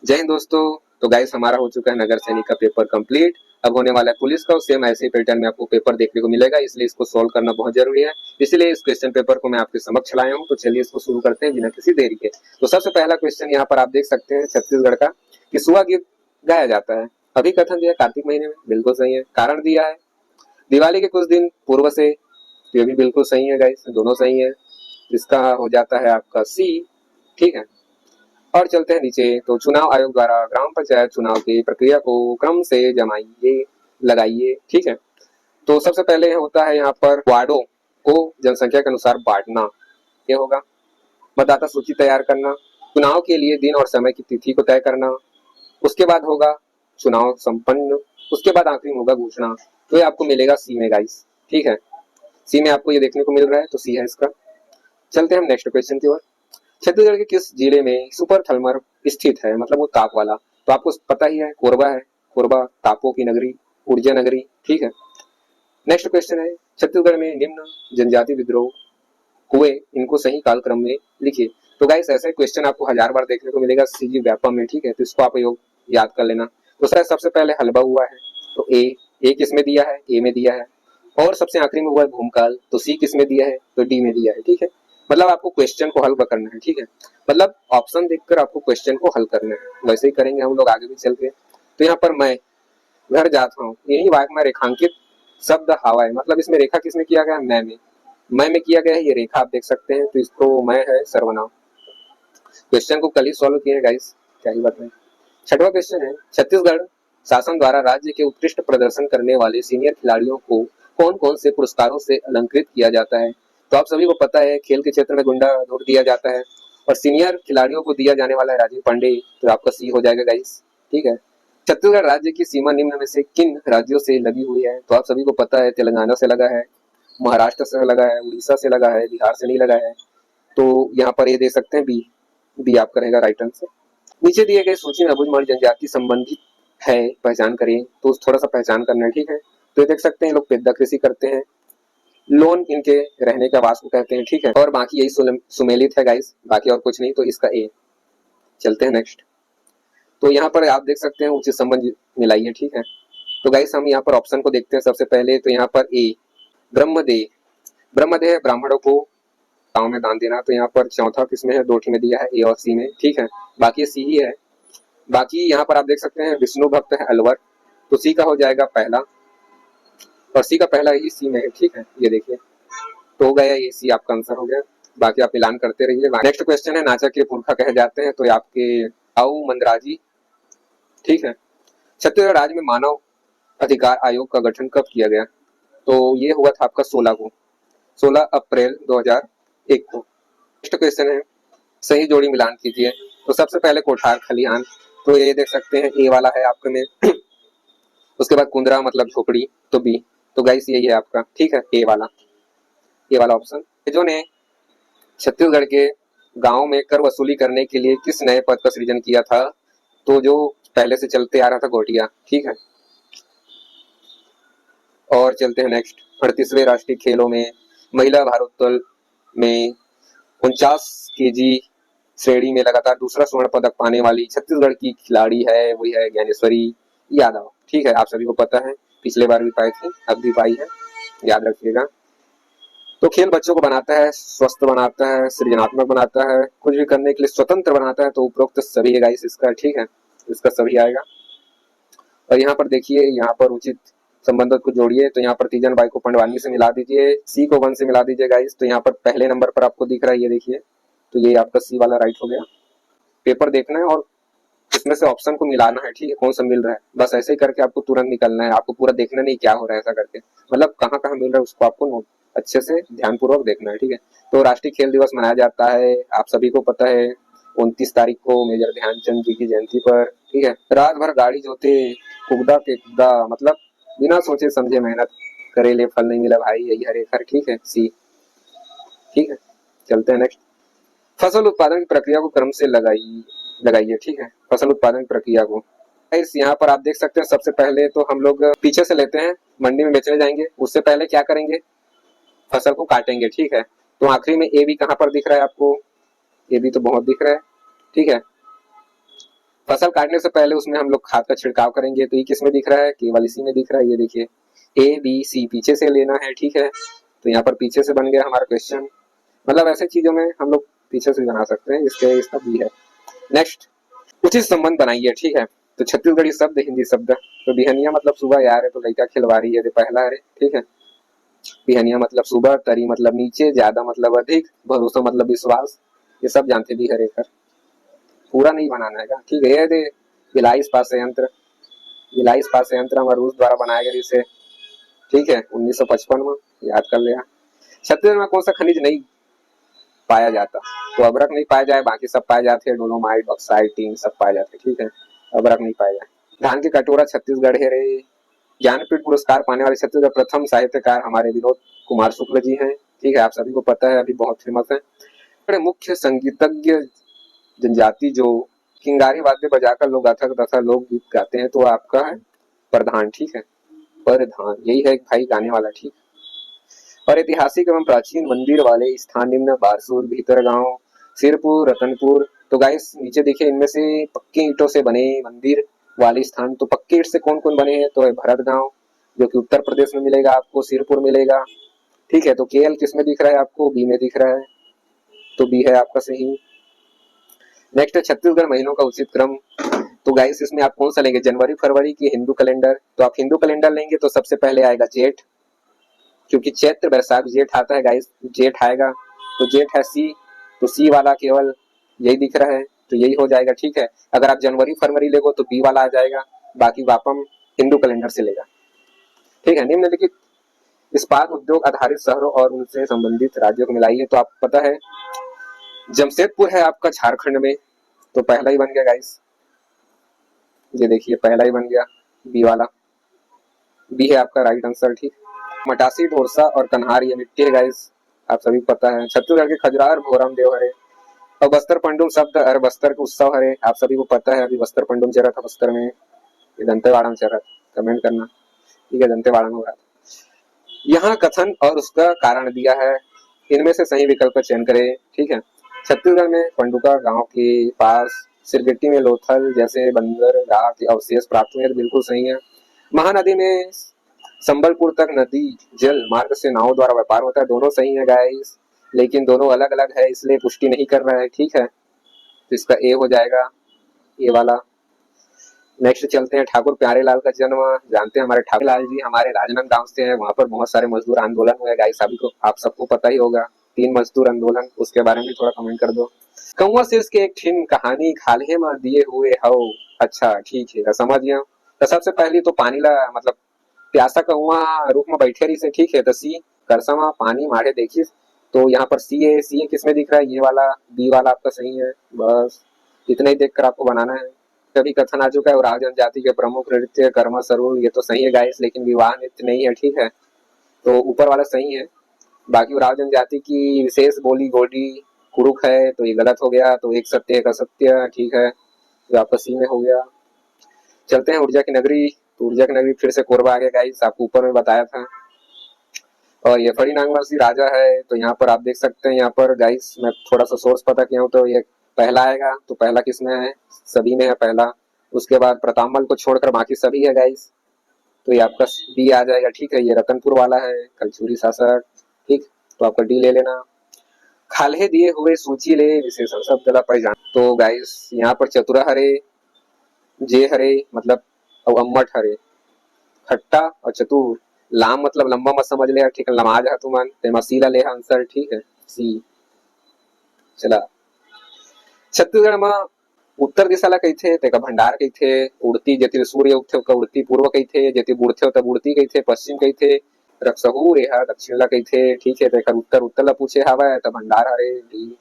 जय हिंद दोस्तों। तो गाइस हमारा हो चुका है नगर सैनिक का पेपर कंप्लीट। अब होने वाला है पुलिस का, सेम ऐसे पैटर्न में आपको पेपर देखने को मिलेगा, इसलिए इसको सॉल्व करना बहुत जरूरी है। इसलिए इस क्वेश्चन पेपर को मैं आपके समक्ष लाया हूं। तो चलिए इसको शुरू करते हैं बिना किसी देरी के। तो सबसे पहला क्वेश्चन यहाँ पर आप देख सकते हैं छत्तीसगढ़ का, कि सुहा गीत गाया जाता है। अभी कथन दिया कार्तिक महीने में, बिल्कुल सही है। कारण दिया है दिवाली के कुछ दिन पूर्व से, ये भी बिल्कुल सही है गाइस, दोनों सही है। इसका हो जाता है आपका सी। ठीक है, और चलते हैं नीचे। तो चुनाव आयोग द्वारा ग्राम पंचायत चुनाव की प्रक्रिया को क्रम से जमाइए लगाइए। ठीक है, तो सबसे पहले होता है यहाँ पर वार्डों को जनसंख्या के अनुसार बांटना, ये होगा। मतदाता सूची तैयार करना, चुनाव के लिए दिन और समय की तिथि को तय करना, उसके बाद होगा चुनाव संपन्न, उसके बाद आखिरी में होगा घोषणा। तो ये आपको मिलेगा सी में गाइस। ठीक है, सी में आपको ये देखने को मिल रहा है, तो सी है इसका। चलते हैं हम नेक्स्ट क्वेश्चन की ओर। छत्तीसगढ़ के किस जिले में सुपर थर्मल स्थित है, मतलब वो ताप वाला। तो आपको पता ही है, कोरबा है। कोरबा तापों की नगरी, ऊर्जा नगरी। ठीक है, नेक्स्ट क्वेश्चन है, छत्तीसगढ़ में निम्न जनजाति विद्रोह हुए, इनको सही कालक्रम में लिखिए। तो गाइस ऐसा क्वेश्चन आपको 1000 बार देखने को मिलेगा सीजी व्यापम में। ठीक है, तो इसको आप योग याद कर लेना। तो सर सबसे पहले हलवा हुआ है, तो ए किस में दिया है, ए में दिया है। और सबसे आखिरी में हुआ है भूमकाल, तो सी किस में दिया है, तो डी में दिया है। ठीक है, मतलब आपको क्वेश्चन को हल करना है। ठीक है, मतलब ऑप्शन देखकर आपको क्वेश्चन को हल करना है, वैसे ही करेंगे हम लोग आगे भी चल के। तो यहाँ पर मैं घर जाता हूँ, यही वाक्य में रेखांकित शब्द हवा है, मतलब इसमें रेखा किसमें किया गया, मैं में किया गया है। ये रेखा आप देख सकते हैं, तो इसको मैं है सर्वनाम। क्वेश्चन को कल ही सॉल्व किए गाइस, क्या ही बताएं। छठवां क्वेश्चन है, छत्तीसगढ़ शासन द्वारा राज्य के उत्कृष्ट प्रदर्शन करने वाले सीनियर खिलाड़ियों को कौन कौन से पुरस्कारों से अलंकृत किया जाता है। तो आप सभी को पता है, खेल के क्षेत्र में गुंडा दौड़ दिया जाता है, और सीनियर खिलाड़ियों को दिया जाने वाला है राजीव पांडे। तो आपका सी हो जाएगा गाइस। ठीक है, छत्तीसगढ़ राज्य की सीमा निम्न में से किन राज्यों से लगी हुई है। तो आप सभी को पता है, तेलंगाना से लगा है, महाराष्ट्र से लगा है, उड़ीसा से लगा है, बिहार से नहीं लगा है। तो यहाँ पर ये दे सकते हैं बी, बी आपका रहेगा राइट आंसर। नीचे दिए गए सूची में अबुझमाड़ जनजाति संबंधित है, पहचान करिए। तो थोड़ा सा पहचान करना है। ठीक है, तो ये देख सकते हैं लोग पेद्दा कृषि करते हैं, लोन इनके रहने का आवास को कहते हैं। ठीक है, और बाकी यही सुमेलित है गाइस, बाकी और कुछ नहीं, तो इसका ए। चलते हैं नेक्स्ट। तो यहाँ पर आप देख सकते हैं उचित संबंध मिलाइए। ठीक है, तो गाइस हम यहाँ पर ऑप्शन को देखते हैं सबसे पहले। तो यहाँ पर ए ब्रह्मदेह, ब्रह्मदेह ब्राह्मणों को गांव में दान देना। तो यहाँ पर चौथा किसमें है, दो में दिया है, ए और सी में। ठीक है, बाकी सी ही है। बाकी यहाँ पर आप देख सकते हैं विष्णु भक्त है अलवर, तो सी का हो जाएगा पहला, और सी का पहला ही सी में है। ठीक है, ये देखिए, तो हो गया ये सी आपका आंसर हो गया। बाकी आप मिलान करते रहिए। नेक्स्ट क्वेश्चन है, नाचा के पुरखा कहे जाते हैं, तो आपके आओ मंदराजी। ठीक है, छत्तीसगढ़ राज्य में मानव अधिकार आयोग का गठन कब किया गया। तो ये हुआ था आपका 16 को, 16 अप्रैल 2001 को। नेक्स्ट क्वेश्चन है, सही जोड़ी मिलान कीजिए। तो सबसे पहले कोठार खलिहान, तो ये देख सकते हैं ए वाला है आपके में। उसके बाद कुंदरा मतलब झोपड़ी, तो बी। तो गाइस यही है आपका। ठीक है, ए वाला, ये वाला ऑप्शन। जो ने छत्तीसगढ़ के गांव में कर वसूली करने के लिए किस नए पद का सृजन किया था। तो जो पहले से चलते आ रहा था, गोटिया। ठीक है, और चलते हैं नेक्स्ट। 38वें राष्ट्रीय खेलों में महिला भारोत्तोलन में 49 kg श्रेणी में लगातार दूसरा स्वर्ण पदक पाने वाली छत्तीसगढ़ की खिलाड़ी है, वही है ज्ञानेश्वरी यादव। ठीक है, आप सभी को पता है, पिछले बार भी पाई थी, अब भी पाई है, याद रखिएगा। तो खेल बच्चों को बनाता है, स्वस्थ बनाता है, सृजनात्मक बनाता है, कुछ भी करने के लिए स्वतंत्र बनाता है। तो उपरोक्त सभी है गाइस इसका। ठीक है, इसका सभी आएगा। और यहाँ पर देखिए, यहाँ पर उचित संबंध को जोड़िए। तो यहाँ पर तीजन बाई को पंडवानी से मिला दीजिए, सी को 1 से मिला दीजिए गाइस। तो यहाँ पर पहले नंबर पर आपको दिख रहा है, ये देखिए, तो ये आपका सी वाला राइट हो गया। पेपर देखना है और इसमें से ऑप्शन को मिलाना है। ठीक है, कौन सा मिल रहा है, बस ऐसे ही करके आपको तुरंत निकलना है। आपको पूरा देखना नहीं क्या हो रहा है, ऐसा करके, मतलब कहाँ कहाँ मिल रहा है उसको आपको नोट अच्छे से ध्यानपूर्वक देखना है। ठीक है, तो राष्ट्रीय खेल दिवस मनाया जाता है, आप सभी को पता है, 29 तारीख को मेजर ध्यानचंद जी की जयंती पर। ठीक है, रात भर गाड़ी जोते कुगदा के कुगदा, मतलब बिना सोचे समझे मेहनत करे ले फल नहीं मिला भाई, यही हरे खर। ठीक है, सी। ठीक है, चलते हैं नेक्स्ट। फसल उत्पादन की प्रक्रिया को क्रम से लगाइए। ठीक है, फसल उत्पादन की प्रक्रिया को यहाँ पर आप देख सकते हैं। सबसे पहले तो हम लोग पीछे से लेते हैं, मंडी में बेचने जाएंगे, उससे पहले क्या करेंगे, फसल को काटेंगे। ठीक है, तो आखिरी में ए बी कहाँ पर दिख रहा है आपको, ए बी तो बहुत दिख रहा है। ठीक है, फसल काटने से पहले उसमें हम लोग खाद का छिड़काव करेंगे। तो ये किस में दिख रहा है, केवल इसी में दिख रहा है। ये देखिए ए बी सी पीछे से लेना है, ठीक है। तो यहाँ पर पीछे से बन गया हमारा क्वेश्चन। मतलब ऐसे चीजों में हम लोग पीछे से बना सकते हैं, इसके इसका बी है। नेक्स्ट, उचित संबंध बनाइए, ठीक है। तो छत्तीसगढ़ी शब्द, हिंदी शब्द। तो बिहनिया मतलब सुबह, यार है तो लड़का खिलवारी है, पहला है, ठीक है। बिहनिया मतलब सुबह, तरी मतलब नीचे, ज्यादा मतलब अधिक, भरोसा मतलब विश्वास। ये सब जानते भी हरे कर, पूरा नहीं बनाना है, ठीक है। ये दे भिलाई इस्पात संयंत्र, भिलाई इस्पात संयंत्र हमारे रूस द्वारा बनाया गया इसे, ठीक है, 1955 में, याद कर लिया। छत्तीसगढ़ में कौन सा खनिज नहीं पाया जाता? तो अभ्रक नहीं पाया जाए, बाकी सब पाए जाते हैं, डोलोमाइट, बक्साइट, टीन सब पाए जाते हैं, ठीक है। अभ्रक नहीं पाया जाए। धान की कटोरा छत्तीसगढ़ है रे। ज्ञानपीठ पुरस्कार पाने वाले छत्तीसगढ़ प्रथम साहित्यकार हमारे विनोद कुमार शुक्ल जी हैं, ठीक है, आप सभी को पता है, अभी बहुत फेमस है। बड़े मुख्य संगीतज्ञ जनजाति जो किंगारी वाद्य बजाकर लोग गाथा तथा लोकगीत गाते हैं, तो आपका है प्रधान, ठीक है, प्रधान यही है भाई गाने वाला, ठीक। और ऐतिहासिक एवं प्राचीन मंदिर वाले स्थान निम्न: बारसूर, भीतरगांव, सिरपुर, रतनपुर। तो गाइस नीचे देखिए, इनमें से पक्के ईंटों से बने मंदिर वाले स्थान, तो पक्के ईंट से कौन कौन बने हैं? तो है भरतगांव, जो कि उत्तर प्रदेश में मिलेगा आपको, सिरपुर मिलेगा, ठीक है। तो केएल किस में दिख रहा है आपको? बी में दिख रहा है, तो बी है आपका सही। नेक्स्ट है छत्तीसगढ़ महीनों का उचित क्रम। तो गाइस इसमें आप कौन सा लेंगे, जनवरी फरवरी की हिंदू कैलेंडर? तो आप हिंदू कैलेंडर लेंगे तो सबसे पहले आएगा जेठ, क्योंकि चैत्र वैशाख जेठ आता है गाइस, जेठ आएगा, तो जेठ है सी, तो सी वाला केवल यही दिख रहा है, तो यही हो जाएगा, ठीक है। अगर आप जनवरी फरवरी लेगो तो बी वाला आ जाएगा, बाकी वापम हिंदू कैलेंडर से लेगा, ठीक है। निम्नलिखित इस्पात उद्योग आधारित शहरों और उनसे संबंधित राज्यों को मिलाइए। तो आपको पता है जमशेदपुर है आपका झारखंड में, तो पहला ही बन गया गाइस, ये देखिए पहला ही बन गया, बी वाला, बी है आपका राइट आंसर, ठीक। मटासी, ढोरसा और कन्हार ये मिट्टी है गाइस, आप सभी पता है। छत्तीसगढ़ के खजुरार भोरम देव हरे। और बस्तर पंडुम शब्द अर बस्तर के उत्सव हरे, आप सभी को पता है, अभी बस्तर पंडुम चल रहा था बस्तर में, ये दंतेवाड़ा में चल रहा था, कमेंट करना, ठीक है, दंतेवाड़ा में हो रहा था। यहाँ कथन और उसका कारण दिया है, इनमें से सही विकल्प का चयन करें, ठीक है। छत्तीसगढ़ में पंडुका गांव के पास सिरगिट्टी में लोथल जैसे बंदरगाह के अवशेष प्राप्त हुए, तो बिल्कुल सही है। महानदी में संबलपुर तक नदी जल मार्ग से नाव द्वारा व्यापार होता है, दोनों सही है गाइस, लेकिन दोनों अलग अलग है इसलिए पुष्टि नहीं कर रहा है, ठीक है। तो इसका ए हो जाएगा, ए वाला। नेक्स्ट चलते हैं, ठाकुर प्यारेलाल का जन्म जानते हैं, हमारे ठाकुर लाल जी हमारे राजनांदगांव से हैं, वहां पर बहुत सारे मजदूर आंदोलन हुए गाइस, सभी को आप सबको पता ही होगा, 3 मजदूर आंदोलन, उसके बारे में थोड़ा कमेंट कर दो। कौवा से इसके एक ठिन कहानी खाले में दिए हुए हो। अच्छा ठीक है, समझ गया। तो सबसे पहली तो पानी ला मतलब प्यासा कौवा रुख में बैठे रही से, ठीक है। तो सी करसमा पानी मारे देखिए, तो यहाँ पर सी है, सी किस में दिख रहा है, ये वाला, बी वाला आपका सही है, बस इतना ही देखकर आपको बनाना है। कभी कथन आ चुका है, और जनजाति के प्रमुख नृत्य कर्मा स्वरूप, ये तो सही है गाइस, लेकिन विवाह नृत्य नहीं है, ठीक है। तो ऊपर वाला सही है, बाकी उराव जनजाति की विशेष बोली गोडी कुरुक है, तो ये गलत हो गया, तो एक सत्य एक असत्य, ठीक है, जो आपका सी में हो गया। चलते हैं ऊर्जा की नगरी, तो ऊर्जा की नगरी फिर से कोरबा आ गया गाइस, आपको ऊपर में बताया था। और ये फड़ी नागवासी राजा है, तो यहाँ पर आप देख सकते हैं, यहाँ पर गाइस मैं थोड़ा सा सोर्स पता किया हूँ, तो ये पहला आएगा, तो पहला किसमें है, सभी में है पहला। उसके बाद प्रतापमल को छोड़कर बाकी सभी है गाइस, तो ये आपका डी आ जाएगा, ठीक है। ये रतनपुर वाला है, कलचुरी शासक, ठीक, तो आपका डी ले लेना। खाल्हे दिए हुए सूची ले विशेषण शब्द ला पहचान। तो गाइस यहाँ पर चतुरा हरे, जे हरे मतलब, और अम्मट हरे, खट्टा और चतुर, लाम मतलब लंबा मत समझ ले, ठीक है, लमाज है तुमन तेमा सी ला ले आंसर, ठीक है, सी। चला छत्तीसगढ़ में उत्तर दिशा ला कहिथे, तेका भंडार कहिथे, उड़ती जेती सूर्य उगथे ओका उड़ती पूर्व कहिथे, जेती बुड़थे ओता बुड़ती कहिथे, पश्चिम कहिथे, रक्सहू रेहा दक्षिण ला कहिथे, ठीक है। तेकर उत्तर उत्तर ला पूछे हवय, तो भंडार हरे डी।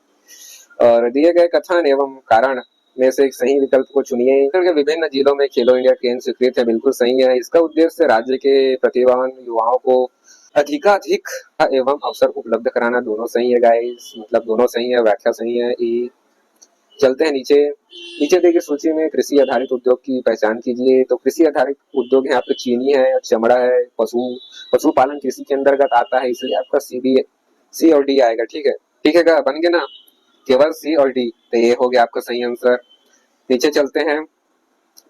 और दिए गए कथन एवं कारण में से एक सही विकल्प को चुनिए। के विभिन्न जिलों में खेलो इंडिया केंद्र स्वीकृत है, बिल्कुल सही है। इसका उद्देश्य राज्य के प्रतिभावान युवाओं को अधिकाधिक एवं अवसर उपलब्ध कराना, दोनों सही है गाइस, मतलब दोनों सही है, व्याख्या सही है ई। चलते हैं नीचे, नीचे देखिए सूची में कृषि आधारित उद्योग की पहचान कीजिए। तो कृषि आधारित उद्योग है आपके चीनी है, चमड़ा है, पशुपालन कृषि के अंतर्गत आता है, इसलिए आपका सी और डी आएगा, ठीक है, ठीक है, बन गया ना, केवल सी और डी, तो ये हो गया आपका सही आंसर। नीचे चलते हैं,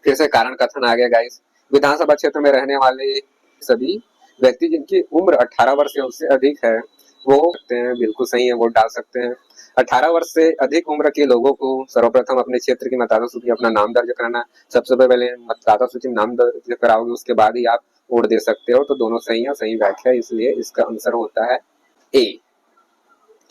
फिर से कारण कथन आ गया गाइस। विधानसभा क्षेत्र में रहने वाले सभी व्यक्ति जिनकी उम्र 18 वर्ष या उससे अधिक है वो सकते हैं, बिल्कुल सही है, वोट डाल सकते हैं। 18 वर्ष से अधिक उम्र के लोगों को सर्वप्रथम अपने क्षेत्र की मतदाता सूची में अपना नाम दर्ज कराना। सबसे पहले मतदाता सूची में नाम दर्ज कराओगे, उसके बाद ही आप वोट दे सकते हो। तो दोनों सही है, सही व्याख्या, इसलिए इसका आंसर होता है ए।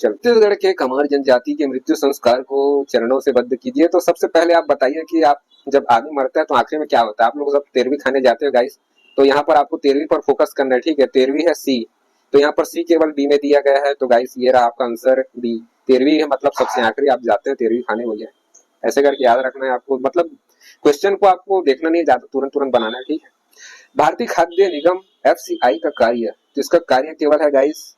छत्तीसगढ़ के कमार जनजाति के मृत्यु संस्कार को चरणों से बद्ध कीजिए। तो सबसे पहले आप बताइए कि आप जब आदमी मरता है तो आखिर में क्या होता है। आप लोग जब 13वीं खाने जाते हो गाइस, तो यहाँ पर आपको 13वीं पर फोकस करना है, ठीक है। 13वीं है सी, तो यहाँ पर सी केवल बी में दिया गया है। तो गाइस ये रहा आपका आंसर बी। 13वीं है मतलब सबसे आखिरी आप जाते हैं 13वीं खाने, वही है। ऐसे करके याद रखना है आपको, मतलब क्वेश्चन को आपको देखना नहीं है ज्यादा, तुरंत तुरंत बनाना है, ठीक है। भारतीय खाद्य निगम FCI का कार्य, तो इसका कार्य केवल है गाइस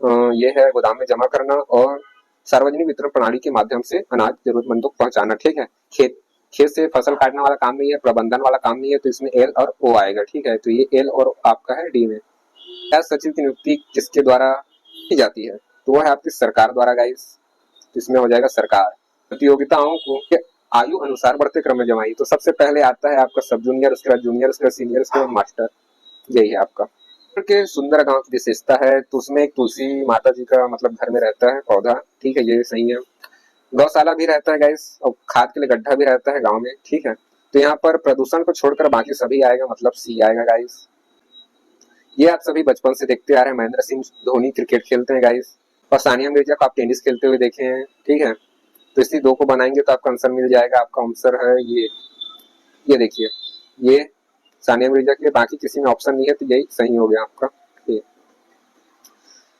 ये है गोदाम में जमा करना और सार्वजनिक वितरण प्रणाली के माध्यम से अनाज जरूरतमंदों को पहुंचाना, ठीक है। खेत से फसल काटने वाला काम नहीं है, प्रबंधन वाला काम नहीं है, तो इसमें एल और ओ आएगा, ठीक है। तो ये एल और आपका है डी में। सचिव की नियुक्ति किसके द्वारा की जाती है, तो वो है आपकी सरकार द्वारा गाइस। तो इसमें हो जाएगा सरकार। प्रतियोगिताओं को आयु अनुसार बढ़ते क्रम में जमाई, तो सबसे पहले आता है आपका सब जूनियर, उसके बाद जूनियर, उसके बाद सीनियर, उसके बाद मास्टर। यही है आपका के सुंदर गांव की विशेषता है। तो उसमें एक तुलसी माता जी का मतलब घर में रहता है पौधा, ठीक है, ये सही है। गौशाला भी रहता है गाइस, और खाद के लिए गड्ढा भी रहता है गांव में, ठीक है। तो यहाँ पर प्रदूषण को छोड़कर बाकी सभी आएगा, मतलब सी आएगा गाइस। ये आप सभी बचपन से देखते आ रहे हैं, महेंद्र सिंह धोनी क्रिकेट खेलते हैं गाइस, और सानिया मिर्जा को आप टेनिस खेलते हुए देखे हैं, ठीक है। तो इसी दो को बनाएंगे तो आपका आंसर मिल जाएगा। आपका आंसर है ये देखिए, ये सानिया मिर्जा के, बाकी किसी में ऑप्शन नहीं है, तो यही सही हो गया आपका।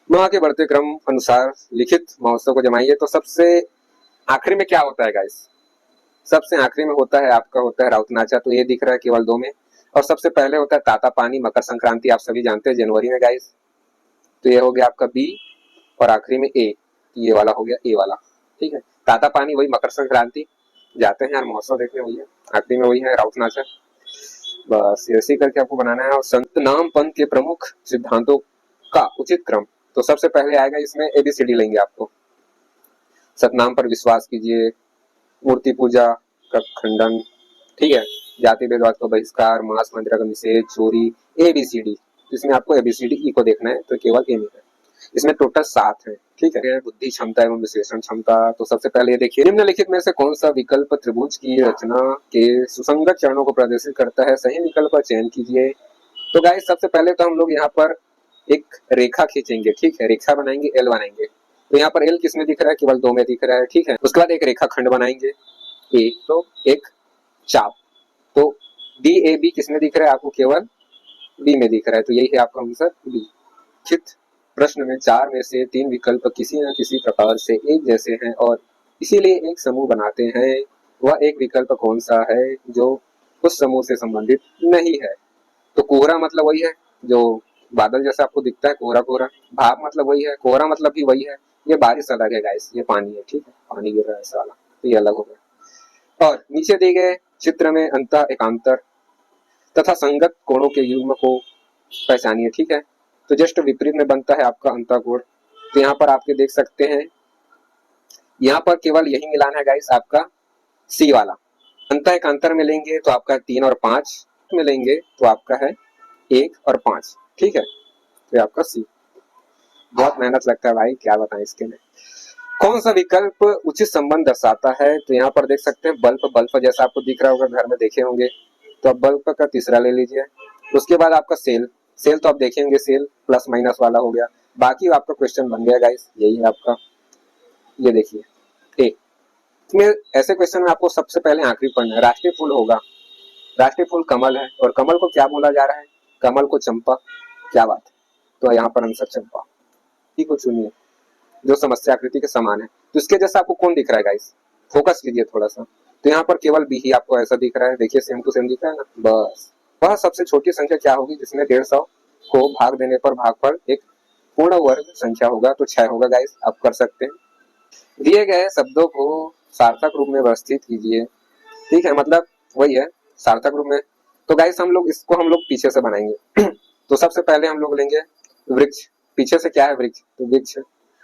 माह के बढ़ते क्रम अनुसार लिखित महोत्सव को जमाइए। तो सबसे आखिरी में क्या होता है गाइस, सबसे आखिरी में होता है आपका होता है राउत नाचा। तो ये दिख रहा है केवल 2 में। और सबसे पहले होता है ताता पानी, मकर संक्रांति, आप सभी जानते हैं जनवरी में गाइस। तो ये हो गया आपका बी, और आखिरी में ए, ये वाला हो गया ए वाला, ठीक है। ताता पानी वही मकर संक्रांति, जाते हैं यार महोत्सव देखने, वही है आखिरी में, वही है राउत नाचा। बस ऐसे करके आपको बनाना है। और संत नाम पंथ के प्रमुख सिद्धांतों का उचित क्रम, तो सबसे पहले आएगा इसमें ABCD लेंगे आपको। सतनाम पर विश्वास कीजिए, मूर्ति पूजा का खंडन, ठीक है, जाति भेदभाव का बहिष्कार, मांस मंदिर का निषेध, चोरी, ABCD। इसमें आपको ABCD को देखना है, तो केवल ए में है। इसमें टोटल 7 है, ठीक है। बुद्धि क्षमता एवं विश्लेषण क्षमता। तो सबसे पहले ये देखिए, निम्नलिखित में से कौन सा विकल्प त्रिभुज की रचना के सुसंगत चरणों को प्रदर्शित करता है, सही विकल्प का चयन कीजिए। तो गाइस सबसे पहले तो हम लोग यहाँ पर एक रेखा खींचेंगे, ठीक है, रेखा बनाएंगे, एल बनाएंगे। तो यहाँ पर एल किसमें दिख रहा है, केवल 2 में दिख रहा है, ठीक है। उसके बाद एक रेखा खंड बनाएंगे, एक तो एक चाप। तो DAB किसमें दिख रहा है आपको, केवल बी में दिख रहा है। तो यही है आपका आंसर बी। चित प्रश्न में 4 में से 3 विकल्प किसी न किसी प्रकार से एक जैसे हैं और इसीलिए एक समूह बनाते हैं। वह एक विकल्प कौन सा है जो उस समूह से संबंधित नहीं है। तो कोहरा मतलब वही है जो बादल जैसा आपको दिखता है, कोहरा कोहरा। भाप मतलब वही है, कोहरा मतलब भी वही है। ये बारिश अलग है गाइस, ये पानी है, ठीक है, पानी गिर रहा है ऐसा वाला, तो ये अलग हो गया। और नीचे दिए गए चित्र में अंतः एकांतर तथा संगत कोणों के युग्म को पहचानिए, ठीक है। तो जस्ट विपरीत में बनता है आपका अंतः कोण। तो यहाँ पर आपके देख सकते हैं, यहाँ पर केवल यही मिलान है गाइस आपका सी वाला। अंतः एकांतर में लेंगे तो आपका 3 और 5 में लेंगे तो आपका है 1 और 5, ठीक है। तो आपका सी। बहुत मेहनत लगता है भाई, क्या बताएं इसके लिए। कौन सा विकल्प उचित संबंध दर्शाता है, तो यहाँ पर देख सकते हैं बल्ब जैसा आपको दिख रहा होगा, घर में देखे होंगे। तो अब बल्ब का तीसरा ले लीजिए। उसके बाद आपका सेल तो आप देखेंगे, सेल प्लस माइनस वाला हो गया। बाकी आपका क्वेश्चन बन गया गाइस, यही है आपका। ये देखिए ए में ऐसे क्वेश्चन में आपको सबसे पहले आखिरी पढ़ना है। राष्ट्रीय फूल होगा, राष्ट्रीय फूल कमल है, और कमल को क्या बोला जा रहा है, कमल को चंपा। क्या बात है, तो यहाँ पर आंसर चंपा ही को चुनिए जो समस्या आकृति के समान है। तो इसके जैसा आपको कौन दिख रहा है गाइस, फोकस कीजिए थोड़ा सा। तो यहाँ पर केवल बी ही आपको ऐसा दिख रहा है, देखिए सेम टू सेम दिख रहा है ना। बस वह सबसे छोटी संख्या क्या होगी जिसमें 150 को भाग देने पर भागफल एक पूर्ण वर्ग संख्या होगा, तो 6 होगा गाइस, आप कर सकते हैं। दिए गए शब्दों को सार्थक रूप में व्यवस्थित कीजिए, ठीक है, मतलब वही है सार्थक रूप में। तो गाइस हम लोग इसको हम लोग पीछे से बनाएंगे। तो सबसे पहले हम लोग लेंगे वृक्ष, पीछे से क्या है वृक्ष, तो वृक्ष।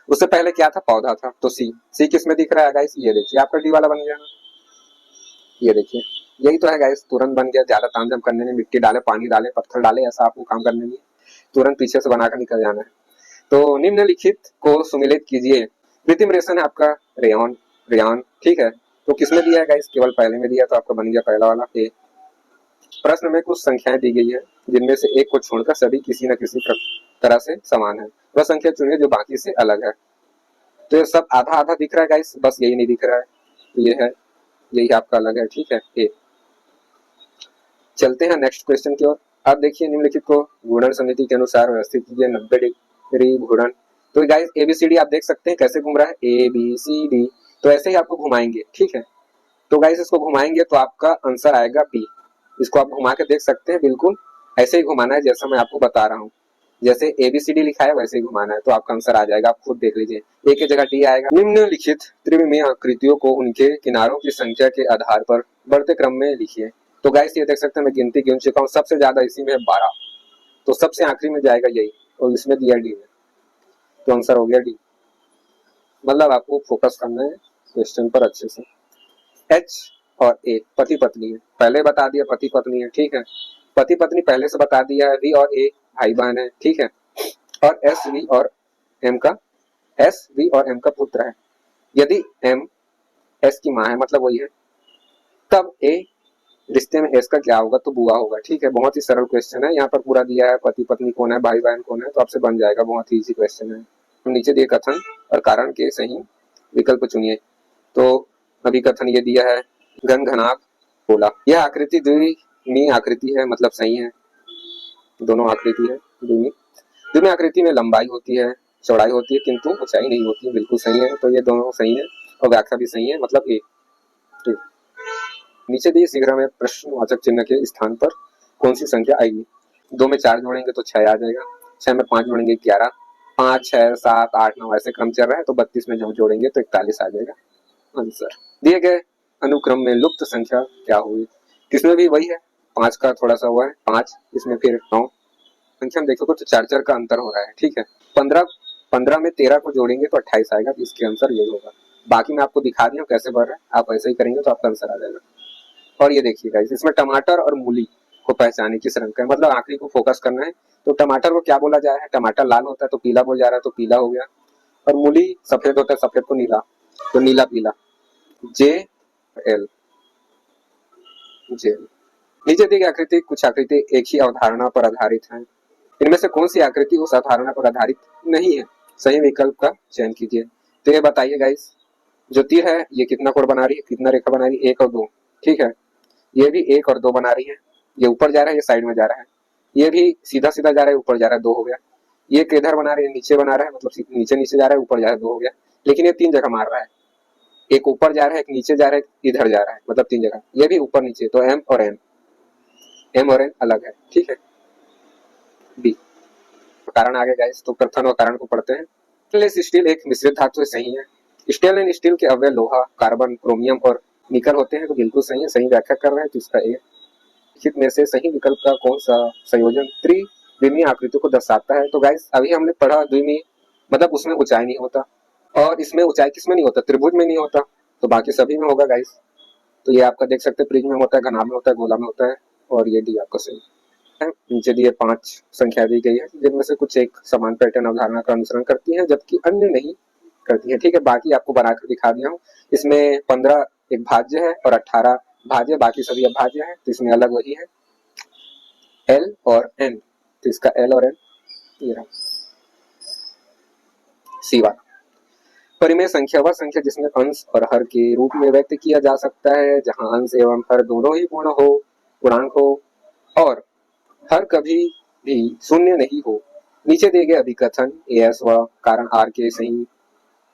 उससे पहले क्या था, पौधा था, तो सी किस में दिख रहा है गाइस, ये देखिए आपका डी वाला बन गया ना, ये देखिए यही तो है गाइस, तुरंत बन गया, ज्यादा तामझाम करने में, मिट्टी डाले, पानी डाले, पत्थर डाले, ऐसा आपको काम करने में, तुरंत पीछे से बनाकर निकल जाना है। तो निम्नलिखित को सुमिलित कीजिए। कृत्रिम रेशम है आपका रेयन, रेयन, ठीक है। तो किसमें दिया है गाइस, केवल पहले में दिया, तो आपका बन गया पहला वाला ए। प्रश्न में कुछ संख्याएं दी गई है जिनमें से एक को छोड़कर सभी किसी न किसी तरह से समान है, वह संख्या चुनिए जो बाकी से अलग है। तो ये सब आधा आधा दिख रहा है गाइस, बस यही नहीं दिख रहा है, तो ये है, यही आपका अलग है, ठीक है ए। चलते हैं नेक्स्ट क्वेश्चन की ओर। अब देखिए, निम्नलिखित को घूर्णन समिति के अनुसार व्यवस्थित कीजिए। 90 डिग्री घूर्णन। तो गाइस एबीसीडी आप देख सकते हैं कैसे घूम रहा है, ए बी सी डी। तो ऐसे ही आपको घुमाएंगे, ठीक है। तो गाइस इसको घुमाएंगे तो आपका आंसर आएगा बी। इसको आप घुमा के देख सकते हैं, बिल्कुल ऐसे ही घुमाना है जैसा मैं आपको बता रहा हूँ। जैसे एबीसीडी लिखा है वैसे ही घुमाना है, तो आपका आंसर आ जाएगा, आप खुद देख लीजिए, ए की जगह डी आएगा। निम्नलिखित त्रिविमीय आकृतियों को उनके किनारों की संख्या के आधार पर बढ़ते क्रम में लिखिए। तो गाइस ये देख सकते हैं, मैं गिनती गिन चुका हूँ, सबसे ज्यादा इसी में 12, तो सबसे आखिरी में जाएगा यही, और इसमें दिया डी में, तो आंसर हो गया डी। मतलब आपको फोकस करना है क्वेश्चन पर अच्छे से। एच और ए पति पत्नी है, पहले बता दिया पति पत्नी है, ठीक है। पति पत्नी पहले से बता दिया है। वी और ए भाई बहन है, ठीक है। और एस वी और एम का, एस वी और एम का पुत्र है। यदि एम एस की माँ है, मतलब वही है, तब ए रिश्ते में एस का क्या होगा, तो बुआ होगा, ठीक है। बहुत ही सरल क्वेश्चन है, यहाँ पर पूरा दिया है पति पत्नी कौन है, भाई बहन कौन है, तो आपसे बन जाएगा, बहुत ही इजी क्वेश्चन है। नीचे दिए कथन और कारण के सही विकल्प चुनिए। तो अभी कथन ये दिया है, घन घनाभ बोला, यह आकृति द्विमीय आकृति है, मतलब सही है, दोनों आकृति है द्विमीय। द्विमीय आकृति में लंबाई होती है, चौड़ाई होती है, किंतु ऊंचाई नहीं होती है, बिल्कुल सही है। तो ये दोनों सही है और व्याख्या भी सही है, मतलब ए। नीचे दिए शीघ्र में प्रश्नवाचक चिन्ह के स्थान पर कौन सी संख्या आएगी। 2 में 4 जोड़ेंगे तो 6 आ जाएगा, 6 में 5 जोड़ेंगे 11, 5 6 7 8 9 ऐसे क्रम चल रहा है, तो 32 में जब जोड़ेंगे तो 41 आ जाएगा आंसर। दिए गए अनुक्रम में लुप्त संख्या क्या हुई, इसमें भी वही है, 5 का थोड़ा सा हुआ है 5, इसमें फिर 9 संख्या हम देखोगे तो 4 4 का अंतर हो रहा है, ठीक है। 15 में 13 को जोड़ेंगे तो 28 आएगा, तो इसके आंसर यही होगा। बाकी मैं आपको दिखा दिया कैसे बढ़ रहा है, आप ऐसे ही करेंगे तो आपका आंसर आ जाएगा। और ये देखिए गाइस, इसमें टमाटर और मूली को पहचाने किस रंग का है, मतलब आखिरी को फोकस करना है। तो टमाटर को क्या बोला जा रहा है, टमाटर लाल होता है तो पीला बोला जा रहा है, तो पीला हो गया। और मूली सफेद होता है, सफेद को नीला, तो नीला पीला। जे एल, जे। नीचे दी गई आकृति, कुछ आकृति एक ही अवधारणा पर आधारित है, इनमें से कौन सी आकृति उस अवधारणा पर आधारित नहीं है, सही विकल्प का चयन कीजिए। तो ये बताइए गाइस, जो तीर है ये कितना कोण बना रही है, कितना रेखा बना रही है, 1 और 2, ठीक है। ये भी 1 और 2 बना रही है, ये ऊपर जा रहा है, ये साइड में जा रहा है, ये भी सीधा सीधा जा रहा है, ऊपर जा रहा है, 2 हो गया। ये किधर बना रही है, नीचे बना रहा है, मतलब नीचे नीचे जा रहा है, ऊपर जा रहा है, 2 हो गया। लेकिन ये 3 जगह मार रहा है, एक ऊपर जा रहा है, एक नीचे जा रहा है, इधर जा रहा है, मतलब 3 जगह। ये भी ऊपर नीचे, तो एम और एन, एम और एन अलग है, ठीक है। बी। कारण आगे गाइस, तो कथन और कारण को पढ़ते हैं। स्टेनलेस स्टील एक मिश्रित धातु है, सही है। स्टेनलेस स्टील के अवयव लोहा, कार्बन, क्रोमियम और निकल होते हैं, तो बिल्कुल सही है, सही व्याख्या कर रहे हैं, तो इसका ए। लिखित में से सही विकल्प का कौन सा संयोजन त्रिविमीय आकृति को दर्शाता है। तो गाइस अभी हमने पढ़ा द्विमीय, मतलब उसमें ऊंचाई नहीं होता, और इसमें ऊंचाई किसमें नहीं होता, त्रिभुज में नहीं होता, तो बाकी सभी में होगा गाइस। तो ये आपका देख सकते हैं, प्रिज्म में होता है, घनाभ में होता है, गोला में होता है, और ये डी आपका सही है। नीचे दिए 5 संख्या दी गई है, जिनमें से कुछ एक समान पैटर्न अवधारणा का अनुसरण करती है, जबकि अन्य नहीं करती है, ठीक है। बाकी आपको बनाकर दिखा दिया हूँ। इसमें 15 एक भाज्य है और 18 भाज्य, बाकी सभी अभाज्य है, तो इसमें अलग वही है, एल और एन, तो इसका एल और एन ये रहा। सी वाला परिमेय संख्या वह संख्या जिसमें अंश और हर के रूप में व्यक्त किया जा सकता है, जहां अंश एवं हर दोनों ही पूर्ण हो, पूर्णांक हो, और हर कभी भी शून्य नहीं हो। नीचे दिए गए अभिकथन एस व कारण आर के सही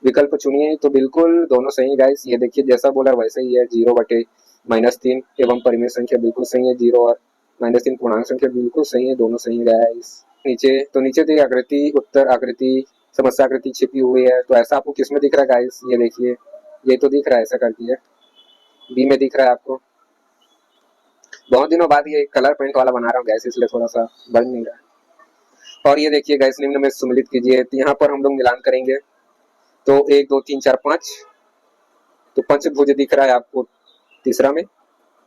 विकल्प चुनिए। तो बिल्कुल दोनों सही गाइस, ये देखिए जैसा बोला वैसे ही है, 0/-3 एवं परिमेय संख्या बिल्कुल सही है, 0 और -3 पूर्णांक संख्या बिल्कुल सही है, दोनों सही गाइस। नीचे दी आकृति उत्तर आकृति समस्या आकृति छिपी हुई है, तो ऐसा आपको किसमें दिख रहा है गाइस, ये देखिए, ये तो दिख रहा है, ऐसा करती है बी में दिख रहा है आपको। बहुत दिनों बाद ये कलर पेंट वाला बना रहा हूँ गैस, इसलिए थोड़ा सा बन नहीं रहा है। और ये देखिए गैस, निम्न में सम्मिलित कीजिए, तो यहाँ पर हम लोग मिलान करेंगे, तो 1 2 3 4 5, तो पंचभुज दिख रहा है आपको तीसरा में,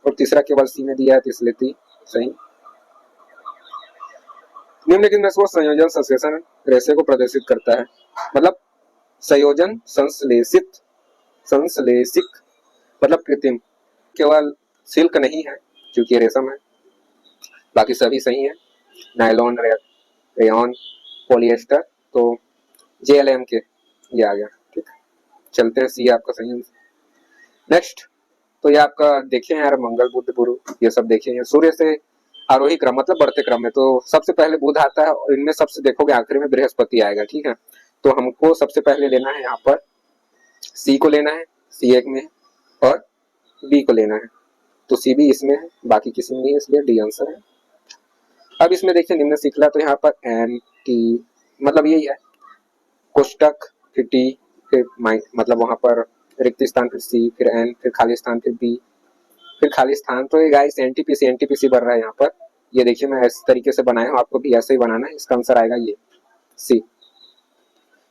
और तीसरा केवल सी में दिया है, तो इसलिए ती सही। निम्नलिखित में से वो संयोजन संश्लेषण रेशे को प्रदर्शित करता है। मतलब संयोजन संश्लेषित, संश्लेषित मतलब कृत्रिम। केवल सिल्क नहीं है क्योंकि रेशम है, बाकी सभी सही है। नायलॉन, रेयॉन, पॉलिएस्टर, तो JLM के ये आ गया। ठीक, चलते हैं, सी आपका सही आंसर। नेक्स्ट, तो ये आपका देखे यार, मंगल बुध गुरु ये सब देखे हैं। सूर्य से आरोही क्रम मतलब बढ़ते क्रम में, तो सबसे पहले बुध आता है और इनमें सबसे देखोगे आखिरी में बृहस्पति आएगा। ठीक है, तो हमको सबसे पहले लेना है यहाँ पर सी को लेना है, सी एक में है, और बी को लेना है, तो सी भी इसमें है, बाकी किसी में नहीं है, इसलिए डी आंसर है। अब इसमें देखिए निम्न श्रृंखला, तो यहाँ पर एन टी मतलब यही है, कोष्टक फिर टी फिर मतलब वहां पर रिक्त स्थान, फिर सी फिर एन फिर खाली स्थान फिर बी फिर खाली स्थान। तो ये गाइस एनटीपीसी बन रहा है यहाँ पर। ये देखिए मैं इस तरीके से बनाया हूँ, आपको भी ऐसे ही बनाना है। इसका आंसर आएगा ये सी।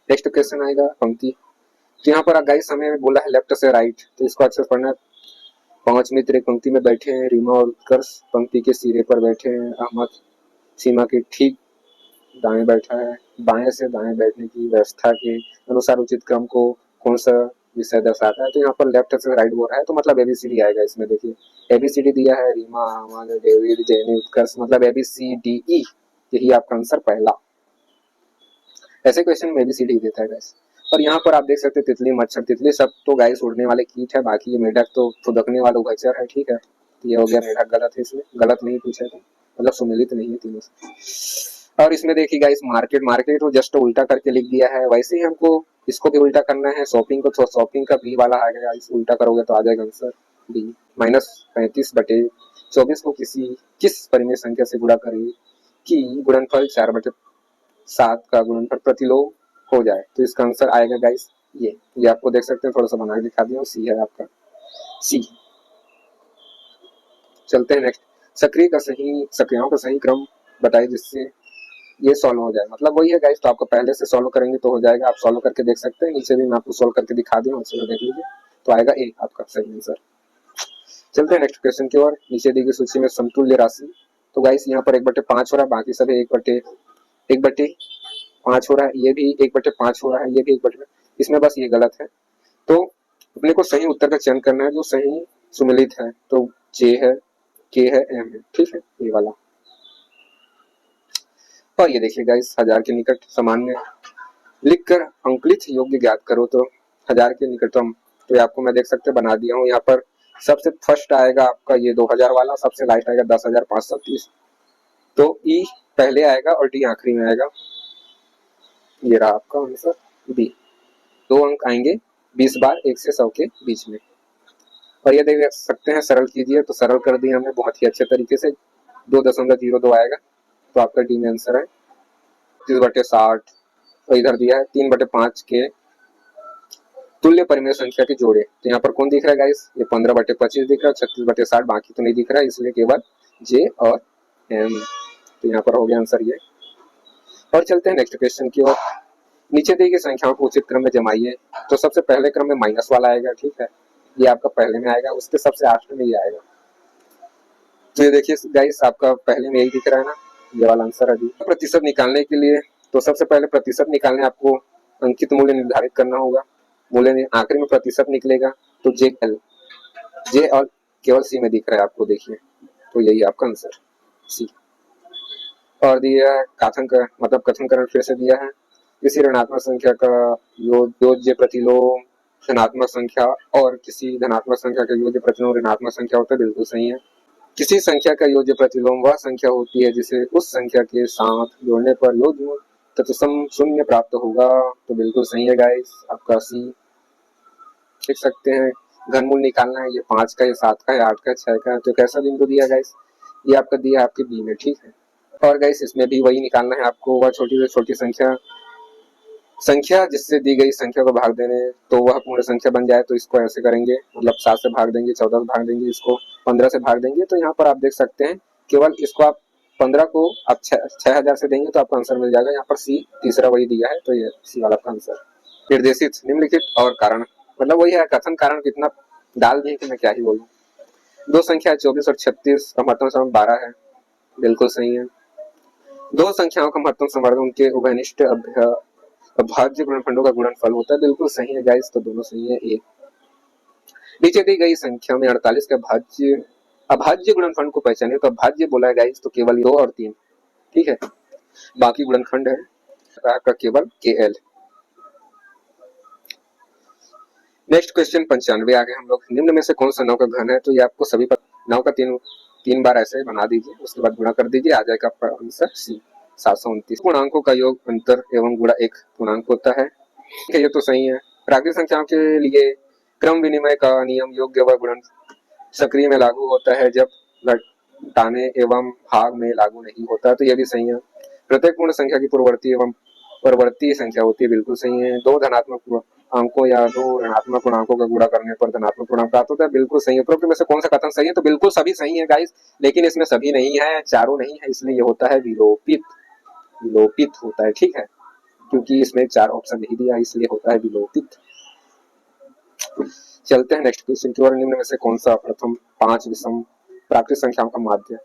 नेक्स्ट क्वेश्चन आएगा पंक्ति, तो यहाँ पर गाइस हमें बोला है लेफ्ट से राइट, तो इसको अच्छे से पढ़ना। 5 मित्र एक पंक्ति में बैठे हैं, रीमा और उत्कर्ष पंक्ति के सिरे पर बैठे हैं, अहमद सीमा के ठीक दाएं बैठा है। बाएं से दाएं बैठने की व्यवस्था के अनुसार उचित क्रम को कौन सा विषय दर्शाता है? तो यहाँ पर लेफ्ट से राइट बोल रहा है, तो मतलब ABCD आएगा इसमें। देखिए ABCD दिया है, रीमा, अहमद, डेविड, जैनी, उत्कर्ष, मतलब ABCDE, यही आपका आंसर पहला। ऐसे क्वेश्चन में ABCD देता है गाइस। और यहाँ पर आप देख सकते हैं तितली, मच्छर, तितली सब तो गाइस उड़ने वाले कीट है, बाकी ये मेढक तो फुदकने वाला उभयचर है। ठीक है, तो ये हो गया मेढक, गलत है, इसमें गलत नहीं पूछा था, मतलब सुमिलित नहीं है तीनों से। और इसमें देखिए गाइस मार्केट, मार्केट को जस्ट उल्टा करके लिख दिया है, वैसे ही हमको इसको भी उल्टा करना है। शॉपिंग को तो शॉपिंग का बी वाला आ गया, इस उल्टा करोगे तो आ जाएगा आंसर डी। -35/24 को किस परिमेय संख्या से गुणा करें कि गुणनफल 4/7 का गुणनफल प्रतिलोम हो जाए? तो इसका आंसर आएगा गाइस ये आपको देख सकते हैं, थोड़ा सा बना के दिखा दिया, सी है आपका सी। चलते हैं नेक्स्ट, सक्रियाओं का सही क्रम बताइए जिससे ये सॉल्व हो जाए। मतलब वही है गाइस, तो आपको पहले से सॉल्व करेंगे तो हो जाएगा, आप सॉल्व करके देख सकते हैं, नीचे भी मैं आपको सॉल्व करके दिखा दिया, अच्छे से देख लीजिए, तो आएगा ए आपका सही आंसर। चलते हैं नेक्स्ट क्वेश्चन की ओर। नीचे दी गई सूची में समतुल्य राशि, तो गाइस यहाँ पर 1/5 हो रहा है, बाकी सभी 1/5 हो रहा है, ये भी 1/5 हो रहा है, ये भी 1/5, इसमें बस ये गलत है। तो अपने को सही उत्तर का चयन करना है जो सही सुमिलित है, तो जे है, के है, एम है। ठीक है, ये वाला। और ये देखिए गाइस 1000 के निकट सामान्य लिखकर अंकुलित योग्य ज्ञात करो, तो 1000 के निकटतम, तो आपको मैं देख सकते बना दिया हूँ। यहाँ पर सबसे फर्स्ट आएगा आपका ये 2000 वाला, सबसे लास्ट आएगा 10,530, तो ई पहले आएगा और डी आखिरी में आएगा। ये रहा आपका आंसर बी। 2 अंक आएंगे 20 बार 1 से 100 के बीच में। और ये देख सकते हैं, सरल कीजिए, तो सरल कर दिया हमने बहुत ही अच्छे तरीके से, 2.02 आएगा, तो आपका डी में आंसर है 30/60। और इधर दिया है 3/5 के तुल्य परिमेय संख्या के जोड़े, तो यहाँ पर कौन दिख रहा है गाइस? ये 15/25 दिख रहा है, 36/60, बाकी तो नहीं दिख रहा है, इसलिए केवल जे और एम, तो यहाँ पर हो गया आंसर ये। और चलते हैं नेक्स्ट क्वेश्चन की ओर। नीचे दी गई संख्याओं को उचित क्रम में जमाइए, तो सबसे पहले क्रम में माइनस वाला आएगा। ठीक है, ये आपका पहले में आएगा, उसके सबसे आखिर में ये आएगा। तो ये देखिए गाइस आपका पहले में यही दिख रहा है ना, ये वाला आंसर है। प्रतिशत निकालने के लिए, तो सबसे पहले प्रतिशत निकालने आपको अंकित मूल्य निर्धारित करना होगा, मूल्य आखिरी में प्रतिशत निकलेगा, तो जे और केवल सी में दिख रहा है आपको, देखिए, तो यही आपका आंसर सी। और दिया है कथनकरण फिर से दिया है, किसी ऋणात्मक संख्या का योज्य प्रतिलोम धनात्मक संख्या और किसी धनात्मक संख्या का योज्य प्रतिलोम ऋणात्मक संख्या होता है, बिल्कुल सही है। किसी संख्या का योज्य प्रतिलोम वह संख्या होती है जिसे उस संख्या के साथ जोड़ने पर योज्य तत्सम शून्य प्राप्त होगा, तो बिल्कुल सही है गाइस आपका सी। देख सकते हैं घनमूल निकालना है, ये 5 का, ये 7 का, ये 8 का, 6 का, तो कैसा बिंदु दिया गाइस? ये आपका दिया आपके बी में। ठीक है, और गाइस इसमें भी वही निकालना है आपको, वह छोटी से छोटी संख्या जिससे दी गई संख्या को भाग देने, तो वह पूर्ण संख्या बन जाए, तो इसको ऐसे करेंगे, मतलब 7 से भाग देंगे, 14 से भाग देंगे, इसको 15 से भाग देंगे, तो यहाँ पर आप देख सकते हैं केवल इसको आप 15 को आप 6000 से देंगे तो आपका आंसर मिल जाएगा। यहाँ पर सी तीसरा वही दिया है, तो ये सी वाला आपका आंसर। निर्देशित निम्नलिखित और कारण, मतलब वही है, कथन कारण कितना डाल दिए कि मैं क्या ही बोलूँ। दो संख्या 24 और 36 का महत्तम सम 12 है, बिल्कुल सही है। दो संख्याओं का महत्तम समवर्ग उनके उभयनिष्ठ अभाज्य गुणनफंडों का गुणनफल होता है, बिल्कुल सही है गाइस, तो दोनों सही है। ए नीचे दी गई संख्या में 48 के अभाज्य गुणनफंड को पहचानिए। तो अभाज्य बोला है गाइस तो केवल 2 और 3, ठीक है, बाकी गुणनखंड है आपका केवल KL। नेक्स्ट क्वेश्चन 95 आ गए हम लोग। निम्न में से कौन सा 9 का घन है? तो ये आपको सभी 9 का तीन बार ऐसे बना दीजिए, उसके बाद गुणा कर दीजिए, आ जाएगा आपका आंसर सी 729। पूर्णांकों का योग अंतर एवं गुणा एक पूर्णांक होता है, ठीक है, ये तो सही है। प्राकृतिक संख्याओं के लिए क्रम विनिमय का नियम योग्य व गुणन सक्रिय में लागू होता है, जब घटाने एवं भाग में लागू नहीं होता, तो ये भी सही है। प्रत्येक पूर्ण संख्या की पूर्ववर्ती एवं परवर्ती संख्या होती है, बिल्कुल सही है। दो धनात्मक अंकों या दो ऋणात्मक पूर्णांकों का गुणा करने पर धनात्मक पूर्णांक प्राप्त होता है, बिल्कुल सही है। उपरोक्त में से कौन सा कथन सही है? तो बिल्कुल सभी सही है गाइस, लेकिन इसमें सभी नहीं है, चारों नहीं है, इसलिए ये होता है विलोपित, विलोपित होता है, ठीक है, क्योंकि इसमें 4 ऑप्शन नहीं दिया, इसलिए होता है विलोपित। चलते हैं नेक्स्ट क्वेश्चन की ओर। निम्न में से कौन सा प्रथम 5 विषम प्राकृतिक संख्याओं का माध्य?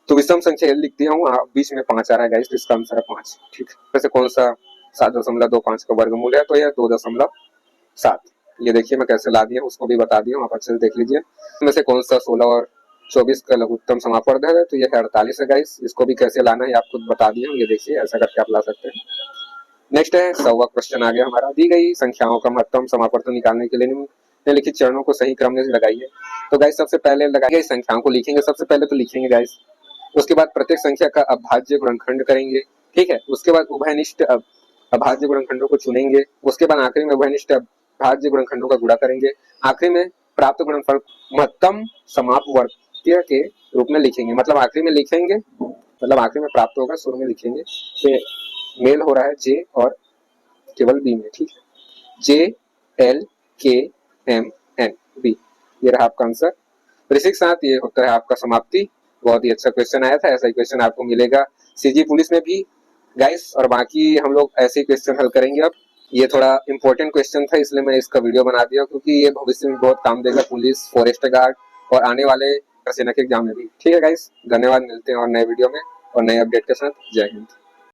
तो विषम संख्या लिख दिया हूँ, बीच में 5 आ रहा है गाइस, तो इसका आंसर है 5, ठीक है। वैसे कौन सा 7.25 का वर्गमूल है? तो यह 2.7। ये देखिए मैं कैसे ला दिया, उसको भी बता दिया हूँ, आप अच्छे से देख लीजिए। इनमें से कौन सा 16 और 24 का लघुत्तम समापवर्ग है? तो यह 48 है गाइस, इसको भी कैसे लाना है आपको बता दिया हूँ, ये देखिए ऐसा करके आप ला सकते हैं। नेक्स्ट है 100वां क्वेश्चन आ गया हमारा। दी गई संख्याओं का महत्तम समापवर्तन निकालने के लिए निम्नलिखित चरणों को सही क्रम में लगाइए। तो गाइस सबसे पहले लगाई गई संख्याओं को लिखेंगे, सबसे पहले तो लिखेंगे गाइस, उसके बाद प्रत्येक संख्या का अभाज्य गुणनखंड करेंगे, ठीक है, उसके बाद उभयनिष्ठ अभाज्य गुणनखंडों को चुनेंगे, उसके बाद आखिरी में उभयनिष्ठ अभाज्य गुणनखंडों का गुणा करेंगे, आखिरी में प्राप्त गुणनफल महत्तम समापवर्त्य के रूप में लिखेंगे। मतलब आखिरी में लिखेंगे, मतलब आखिरी में प्राप्त होगा, शुरू में लिखेंगे। मेल हो रहा है जे और केवल बी में, ठीक है, JLKMNB, ये रहा आपका आंसर। तो इसी के साथ ये होता है आपका समाप्ति। बहुत ही अच्छा क्वेश्चन आया था, ऐसा ही क्वेश्चन आपको मिलेगा CG पुलिस में भी गाइस, और बाकी हम लोग ऐसे क्वेश्चन हल करेंगे। अब ये थोड़ा इंपॉर्टेंट क्वेश्चन था, इसलिए मैं इसका वीडियो बना दिया, क्योंकि ये भविष्य में बहुत काम देगा, पुलिस, फॉरेस्ट गार्ड और आने वाले सेना के एग्जाम में भी। ठीक है गाइस, धन्यवाद, मिलते हैं और नए वीडियो में और नए अपडेट के साथ। जय हिंद।